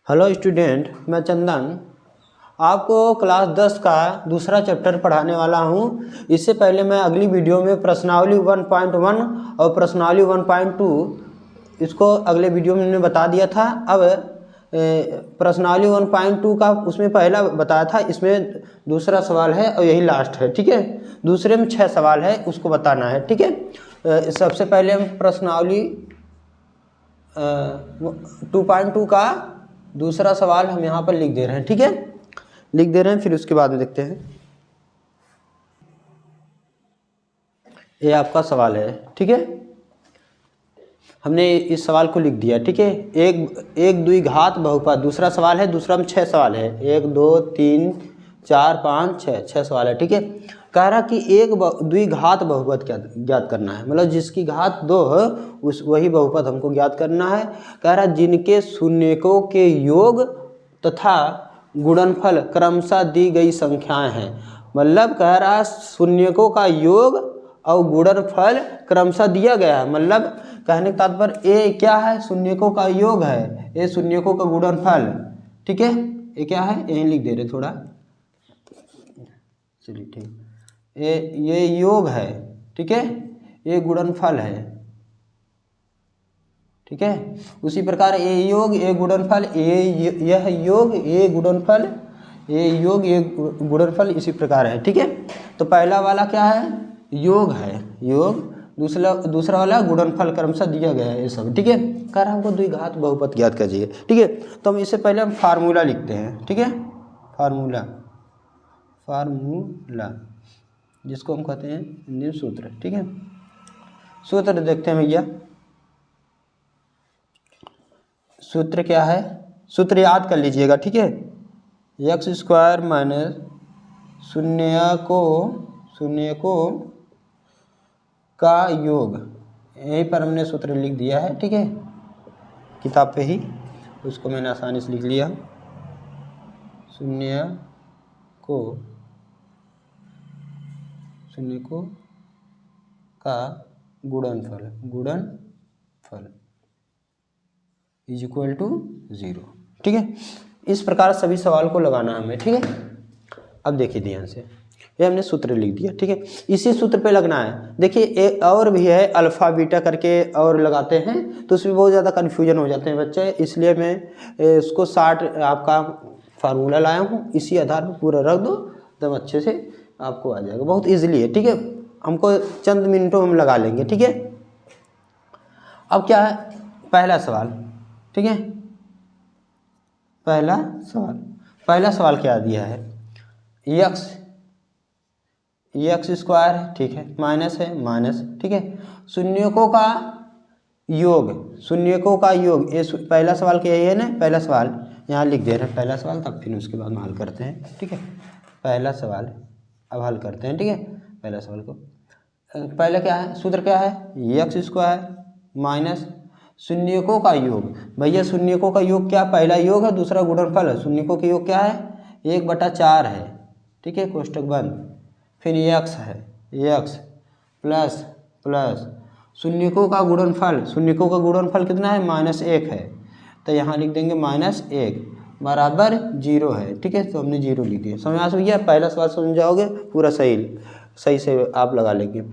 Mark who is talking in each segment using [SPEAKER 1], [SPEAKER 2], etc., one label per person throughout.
[SPEAKER 1] Hello student, मैं चंदन आपको class 10 का दूसरा चैप्टर पढ़ाने वाला हूं। इससे पहले मैं अगली वीडियो में प्रश्नावली 1.1 और प्रश्नावली 1.2 इसको अगले वीडियो में मैंने बता दिया था। अब प्रश्नावली 1.2 का उसमें पहला बताया था, इसमें दूसरा सवाल है और यही लास्ट है। ठीक है, दूसरे में 6 सवाल है, उसको बताना है। ठीक है, सबसे पहले हम प्रश्नावली 2.2 का दूसरा सवाल हम यहाँ पर लिख दे रहे हैं। ठीक है, लिख दे रहे हैं, फिर उसके बाद में देखते हैं। ये आपका सवाल है। ठीक है, हमने इस सवाल को लिख दिया। ठीक है, एक द्विघात बहुपद, दूसरा सवाल है, दूसरा में 6 सवाल है। 1 2 3 4 5 6 सवाल है। ठीक है, कह रहा कि एक द्विघात बहुपद ज्ञात करना है, मतलब जिसकी घात 2 है उस वही बहुपद हमको ज्ञात करना है। कह रहा जिनके शून्यकों के योग तथा गुणनफल क्रमशः दी गई संख्याएं हैं। मतलब कह रहा शून्यकों का योग और गुणनफल क्रमशः दिया गया है। मतलब कहने का तात्पर्य ए क्या है, शून्यकों का योग है, ए शून्यकों का गुणनफल। ठीक है, ये क्या है, यहीं लिख दे रहे थोड़ा, चलिए ठीक, ये योग है। ठीक है, ये गुणनफल है। ठीक है, उसी प्रकार ए योग ए गुणनफल, यह योग ए गुणनफल, ये योग ये गुणनफल इसी प्रकार है। ठीक है, तो पहला वाला क्या है, योग है, योग। दूसरा वाला गुणनफल क्रमशः दिया गया है, ये सब। ठीक है, कह रहा हमको द्विघात बहुपद ज्ञात कीजिए। ठीक है, तो हम इससे पहले हम फार्मूला लिखते हैं। ठीक है, फार्मूला जिसको हम कहते हैं निम्न सूत्र। ठीक है, सूत्र देखते हैं भैया। सूत्र क्या है, सूत्र याद कर लीजिएगा। ठीक है, x² माइनस शून्यकों का योग, यहीं पर हमने सूत्र लिख दिया है। ठीक है, किताब पे ही उसको मैंने आसानी से लिख लिया। शून्यकों का गुणनफल इज इक्वल टू 0। ठीक है, इस प्रकार सभी सवाल को लगाना है हमें। ठीक है, अब देखिए ध्यान से, ये हमने सूत्र लिख दिया। ठीक है, इसी सूत्र पे लगना है। देखिए एक और भी है अल्फा बीटा करके और लगाते हैं, तो उसमें बहुत ज़्यादा कन्फ्यूजन हो जाते हैं बच्चे, इसलिए मैं इसको 60 आपका फार्मूला लाया हूँ। इसी आधार पर पूरा रख दो, एकदम अच्छे से आपको आ जाएगा, बहुत ईजिली है। ठीक है, हमको चंद मिनटों में हम लगा लेंगे। ठीक है, अब क्या है, पहला सवाल। ठीक है, पहला सवाल क्या दिया है, x² है। ठीक है, माइनस है, माइनस। ठीक है, शून्यकों का योग, ये पहला सवाल क्या है ना, पहला सवाल यहाँ लिख दे रहे हैं, पहला सवाल, तब फिर उसके बाद में हल करते हैं। ठीक है, पहला सवाल अब हल करते हैं। ठीक है, पहला सवाल को पहले क्या है, सूत्र क्या है, x² माइनस शून्यकों का योग। भैया शून्यकों का योग क्या, पहला योग है, दूसरा गुणनफल है। शून्यकों का योग क्या है, 1/4 है। ठीक है, कोष्टक बंद, फिर x है, x प्लस शून्यकों का गुणनफल कितना है, -1 है, तो यहाँ लिख देंगे -1 बराबर 0 है। ठीक है, तो हमने 0 लिख दिया। समझ आ भैया, पहला सवाल समझ जाओगे पूरा सही से आप लगा लेंगे।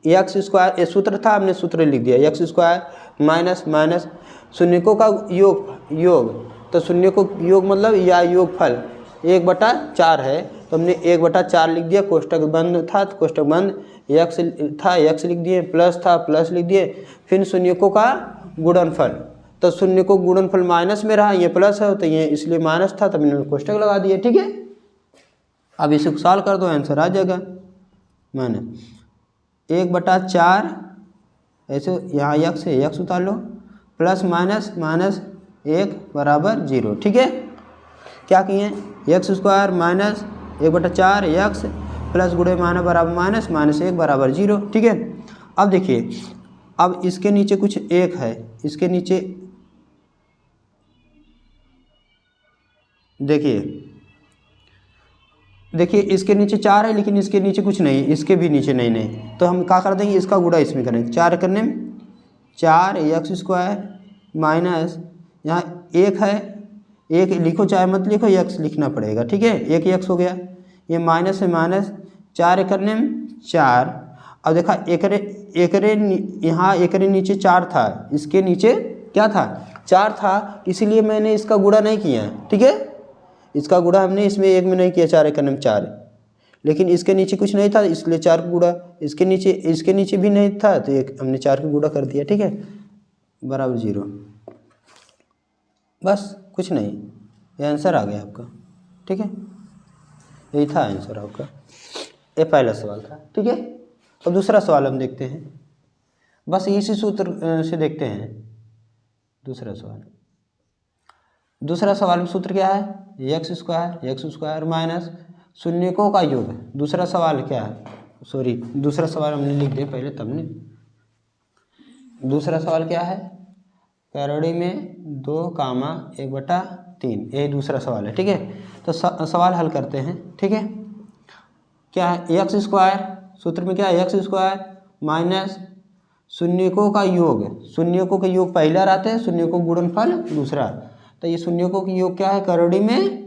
[SPEAKER 1] x² ये सूत्र था, हमने सूत्र लिख दिया, x² माइनस शून्यकों का योग, तो शून्यकों योग मतलब या योगफल 1/4 है, तो हमने 1/4 लिख दिया। कोष्टक बंद था तो कोष्टक बंद, x था x लिख दिए, प्लस था प्लस लिख दिए, फिर शून्यकों का गुणनफल, तो शून्यकों गुणनफल माइनस में रहा, ये प्लस है तो ये इसलिए माइनस था, तब मैंने कोष्टक लगा दिए। ठीक है, अब इसे सॉल्व कर दो, आंसर आ जाएगा। मैंने 1/4 ऐसे यहाँ x है, x उतार लो, प्लस माइनस 1 बराबर 0। ठीक है, क्या किए, x² माइनस 1/4 x प्लस गुणे माइनस बराबर -1 बराबर 0। ठीक है, अब देखिए, अब इसके नीचे कुछ 1 है, इसके नीचे देखिए इसके नीचे 4 है, लेकिन इसके नीचे कुछ नहीं, इसके भी नीचे नहीं, तो हम क्या कर देंगे, इसका गुणा इसमें करेंगे। 4 करने में 4 x² माइनस यहाँ 1 है, एक लिखो चाहे मत लिखो, यक्स लिखना पड़ेगा, ठीक है। एक यक्स हो गया, ये माइनस है माइनस, 4 करने में 4। अब देखा एकरे यहाँ एकरे नीचे 4 था, इसके नीचे क्या था 4 था, इसीलिए मैंने इसका गुणा नहीं किया, ठीक है। इसका गुणा हमने इसमें एक में नहीं किया, 4 करने में 4, लेकिन इसके नीचे कुछ नहीं था इसलिए 4 का गुणा, इसके नीचे भी नहीं था तो एक हमने 4 का गुणा कर दिया, ठीक है, बराबर 0। बस कुछ नहीं, ये आंसर आ गया आपका, ठीक है। यही था आंसर आपका, ये पहला सवाल था, ठीक है। अब दूसरा सवाल हम देखते हैं, बस इसी सूत्र से देखते हैं दूसरा सवाल। दूसरा सवाल में सूत्र क्या है, एक्स स्क्वायर माइनस शून्यकों का योग है। दूसरा सवाल क्या है, सॉरी दूसरा सवाल हमने लिख दिया पहले तब ने। दूसरा सवाल क्या है, करड़ी में 2,1/3, यही दूसरा सवाल है, ठीक है। तो सवाल हल करते हैं, ठीक है। क्या है, एक्स स्क्वायर, सूत्र में क्या है, एक्स स्क्वायर माइनस शून्यकों का योग, शून्यकों का योग पहला रहते हैं, शून्यकों का गुणनफल दूसरा। तो ये शून्यकों का योग क्या है, करड़ी में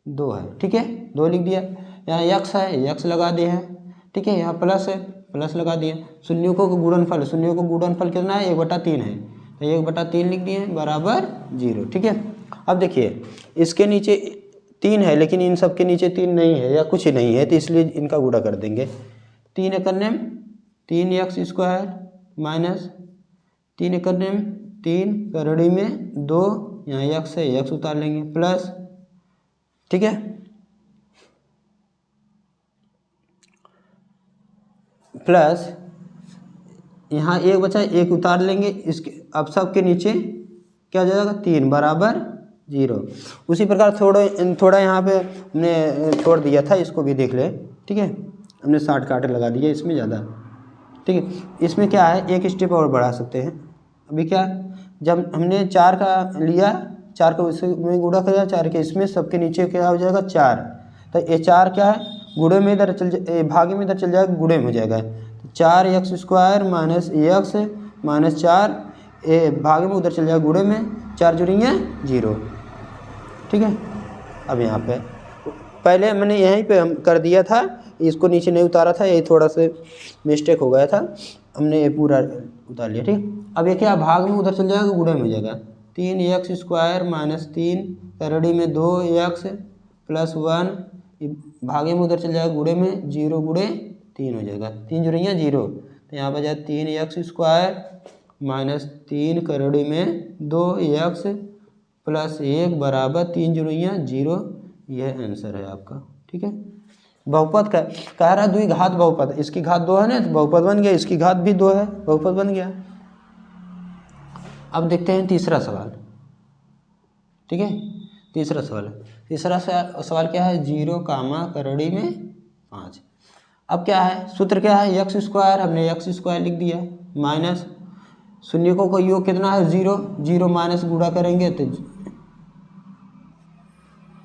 [SPEAKER 1] 2 है, ठीक है, 2 लिख दिया। यहाँ यक्स है, यक्स लगा दिए हैं, ठीक है। यहाँ प्लस है, प्लस लगा दिए। शून्यकों का गुणनफल, शून्यों का गुणनफल कितना है, 1/3 है, तो 1/3 लिख दिए बराबर 0, ठीक है। अब देखिए इसके नीचे 3 है, लेकिन इन सब के नीचे 3 नहीं है या कुछ नहीं है, तो इसलिए इनका गुणा कर देंगे। 3 करने में 3x स्क्वायर माइनस 3 करने में 3 करड़ी में 2, यहाँ यक्स है, यक्स उतार लेंगे, प्लस, ठीक है, प्लस यहाँ 1 बचा, 1 उतार लेंगे, इसके अब सब के नीचे क्या हो जाएगा 3 बराबर 0। उसी प्रकार थोड़ा यहाँ पे हमने छोड़ दिया था, इसको भी देख ले, ठीक है। हमने 60 काटे लगा दिए इसमें ज़्यादा, ठीक है। इसमें क्या है, एक स्टेप और बढ़ा सकते हैं। अभी क्या, जब हमने 4 का लिया, 4 को इसमें गुणा किया, 4 के इसमें, सबके नीचे क्या हो जाएगा 4, तो ये 4 क्या है गुणे में इधर भागे में इधर चल जाएगा, गुणे में हो जाएगा। तो 4x square minus x minus 4 भागे में उधर चल जाएगा गुणे में, 4 जुड़ेंगे 0, ठीक है। अब यहाँ पे पहले मैंने यहीं पे हम कर दिया था, इसको नीचे नहीं उतारा था, यही थोड़ा सा मिस्टेक हो गया था, हमने ये पूरा उतार लिया, ठीक। अब ये क्या भाग में उधर चल जाएगा, गुणे में हो जाएगा। 3x स्क्वायर माइनस 3 करड़ी में 2x प्लस 1 भागे में उधर चल जाएगा गुणे में, 0 गुणे 3 हो जाएगा, 3 जुड़ेंगे 0, तो यहाँ पर जाए 3x स्क्वायर माइनस 3 करड़ी में 2x प्लस 1 बराबर 3 जुड़ेंगे 0। यह आंसर है आपका, ठीक है। बहुपद का कह रहा द्विघात बहुपद, इसकी घात 2 है ना, तो बहुपद बन गया, इसकी घात भी 2 है, बहुपद बन गया। अब देखते हैं तीसरा सवाल, ठीक है। तीसरा सवाल क्या है, 0 करड़ी में 5। अब क्या है, सूत्र क्या है, एक्स स्क्वायर, हमने एक्स स्क्वायर लिख दिया, माइनस शून्यकों का योग कितना है 0, 0 माइनस गुणा करेंगे तो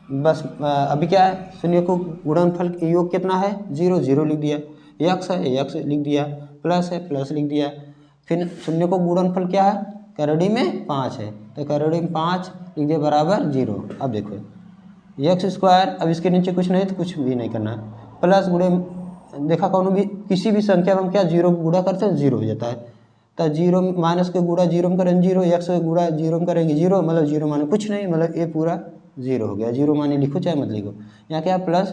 [SPEAKER 1] बस अभी क्या है, शून्य को गुणनफल योग कितना है 0, 0 लिख दिया, यक्स है, यक्स लिख दिया, प्लस है, प्लस लिख दिया। फिर शून्य को गुणनफल क्या है, करड़ी में 5 है, तो करड़ी में 5 लिख दिया बराबर 0। अब देखो एक्स स्क्वायर, अब इसके नीचे कुछ नहीं तो कुछ भी नहीं करना है, प्लस गुणे, देखा कौन भी किसी भी संख्या में हम क्या 0 को गुणा करते हैं 0 हो जाता है, तो 0 माइनस के गुणा 0 में करेंगे 0, एक्स का गुणा 0 में करेंगे 0, मतलब 0 माने कुछ नहीं, मतलब ये पूरा 0 हो गया। 0 माने लिखो चाहे मत लिखो, यहाँ क्या प्लस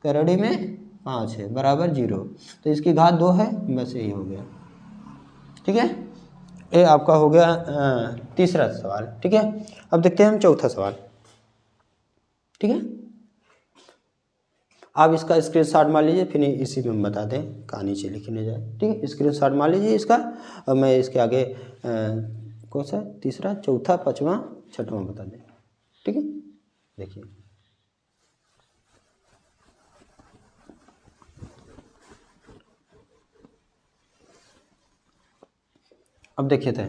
[SPEAKER 1] करड़ी में 5 है बराबर 0, तो इसकी घात 2 है, बस यही हो गया, ठीक है। ये आपका हो गया तीसरा सवाल, ठीक है। अब देखते हैं हम चौथा सवाल, ठीक है। आप इसका स्क्रीनशॉट मार लीजिए, फिर इसी में हम बता दें कहाँ नीचे लिखने जाए, ठीक है। स्क्रीनशॉट मार लीजिए इसका, और मैं इसके आगे कौन सा तीसरा, चौथा, पाँचवा, छठवां बता दें, ठीक है। देखिए अब देखिए थे,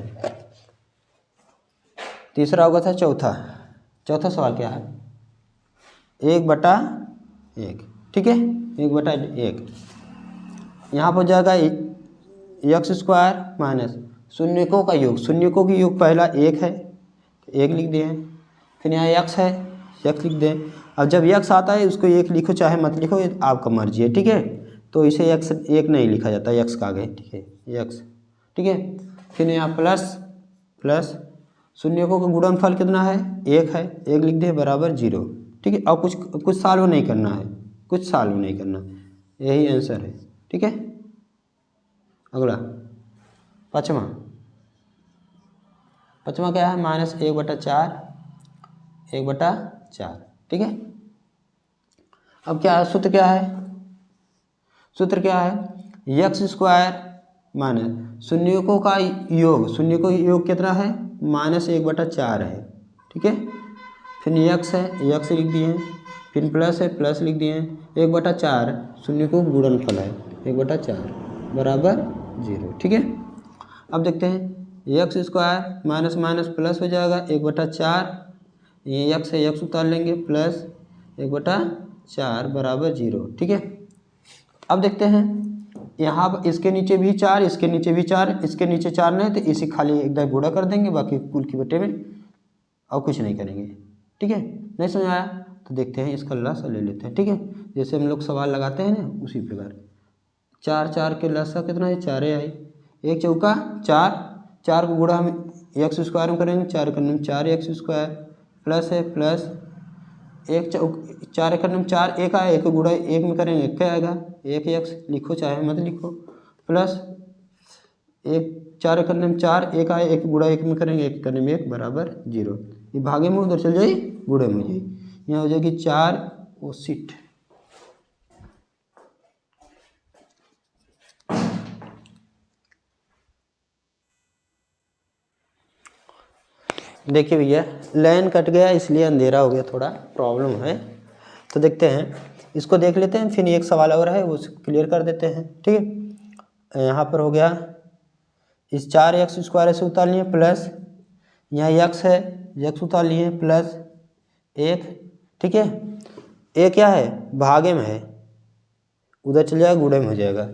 [SPEAKER 1] तीसरा होगा था चौथा सवाल क्या है, 1/1, ठीक है, 1/1। यहाँ पर जाएगा एक्स स्क्वायर माइनस शून्यकों का योग, शून्यकों की योग पहला 1 है, 1 लिख दिए हैं, फिर यहाँ यक्स है, यक्स लिख दें। अब जब यक्स आता है उसको एक लिखो चाहे मत लिखो, ये आपका मर्जी है, ठीक है। तो इसे यक्स एक नहीं लिखा जाता यक्स का आगे, ठीक है, यक्स, ठीक है। फिर यहाँ प्लस प्लस शून्यकों का गुणनफल कितना है, एक है, एक लिख दे बराबर 0, ठीक है। और कुछ सॉल्व नहीं करना है, कुछ सॉल्व नहीं करना, यही आंसर है, ठीक है। अगला पाँचवा क्या है, -1/4, 1/4, ठीक है। अब क्या है, सूत्र क्या है, सूत्र क्या है, यक्स स्क्वायर माइनस शून्यकों का योग, शून्यकों का योग कितना है, -1/4 है, ठीक है। फिर यक्स है, यक्स लिख दिए, फिर प्लस है, प्लस लिख दिए, 1/4 शून्यकों का गुणनफल है, 1/4 बराबर 0, ठीक है। अब देखते हैं x square minus minus plus हो जाएगा, 1/4, ये यक्स है, यक्स उतार लेंगे, प्लस 1/4 बराबर 0, ठीक है। अब देखते हैं यहाँ पर इसके नीचे भी 4, इसके नीचे भी 4, इसके नीचे 4 नहीं तो इसी खाली एकदम गुणा कर देंगे, बाकी कुल की बटे में और कुछ नहीं करेंगे, ठीक है। नहीं समझ आया तो देखते हैं इसका लसा ले लेते हैं, ठीक है। जैसे हम लोग सवाल लगाते हैं ना उसी प्रकार, 4 के लसा कितना है, 4 आई, 1 चौका 4, 4 को गुणा हम एक्स स्क्वायर में करेंगे, 4 करने में 4 एक्स स्क्वायर, प्लस है, प्लस 4 एक करने में 4, 1 आया, 1 गुणा 1 में करेंगे 1 आएगा, 1 एक्स लिखो चाहे मत लिखो, प्लस 4 करने में 4, 1 आया, 1 गुणा 1 में करेंगे 1 करने में 1 बराबर 0। ये भागे में उधर चल जाए, गुणे में हो जाए, यहाँ हो जाएगी 4 ओ सीट। देखिए भैया लाइन कट गया इसलिए अंधेरा हो गया, थोड़ा प्रॉब्लम है, तो देखते हैं इसको देख लेते हैं, फिर एक सवाल और है वो क्लियर कर देते हैं, ठीक है। यहाँ पर हो गया इस 4x स्क्वायर से उतार लिए, प्लस यहाँ यक्स है, यक्स उतार लिए, प्लस 1, ठीक है। ये क्या है, भागे में है, उधर चल जाएगा, गुणे में हो जाएगा,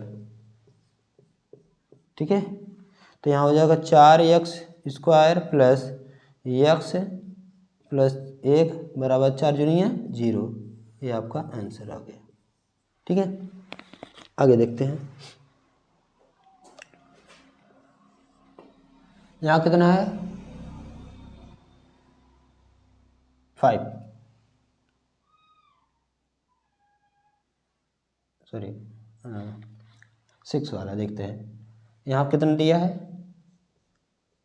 [SPEAKER 1] ठीक है। तो यहाँ हो जाएगा 4x square plus x plus 1 बराबर 4 जुनिया 0, ये आपका आंसर आ गया, ठीक है। आगे देखते हैं, यहाँ कितना है 5, सॉरी 6 वाला देखते हैं, यहाँ कितना दिया है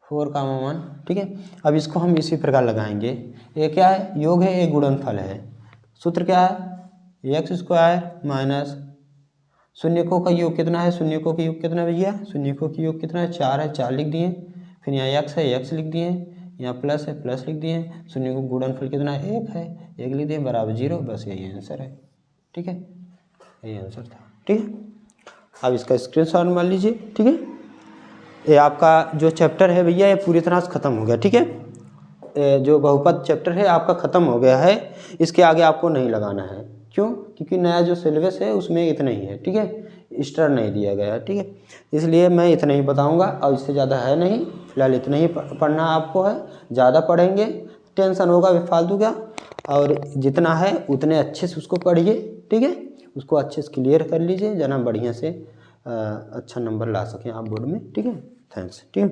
[SPEAKER 1] 4, 1, ठीक है। अब इसको हम इसी प्रकार लगाएंगे, ये क्या है, योग है, ये गुणनफल है, सूत्र क्या है, एक्स स्क्वायर माइनस शून्यकों का योग कितना है, शून्यकों का योग कितना भैया, शून्यकों का योग कितना है 4 है, 4 लिख दिए, फिर यहाँ एक्स है, एक्स लिख दिए, यहाँ प्लस है, प्लस लिख दिए, शून्यकों का गुणनफल कितना है 1 है, 1 लिख दिए बराबर 0, बस यही आंसर है, ठीक है, यही आंसर था, ठीक है। अब इसका स्क्रीनशॉट मान लीजिए, ठीक है। ये आपका जो चैप्टर है भैया ये पूरी तरह से ख़त्म हो गया, ठीक है। जो बहुपद चैप्टर है आपका ख़त्म हो गया है, इसके आगे आपको नहीं लगाना है, क्यों, क्योंकि नया जो सिलेबस है उसमें इतना ही है, ठीक है, एक्स्ट्रा नहीं दिया गया है, ठीक है। इसलिए मैं इतना ही बताऊंगा और इससे ज़्यादा है नहीं, फिलहाल इतना ही पढ़ना आपको है, ज़्यादा पढ़ेंगे टेंशन होगा फालतू का, और जितना है उतने अच्छे से उसको पढ़िए, ठीक है, उसको अच्छे से क्लियर कर लीजिए, जना बढ़िया से अच्छा नंबर ला सकें आप बोर्ड में, ठीक है। थैंक्स, ठीक है।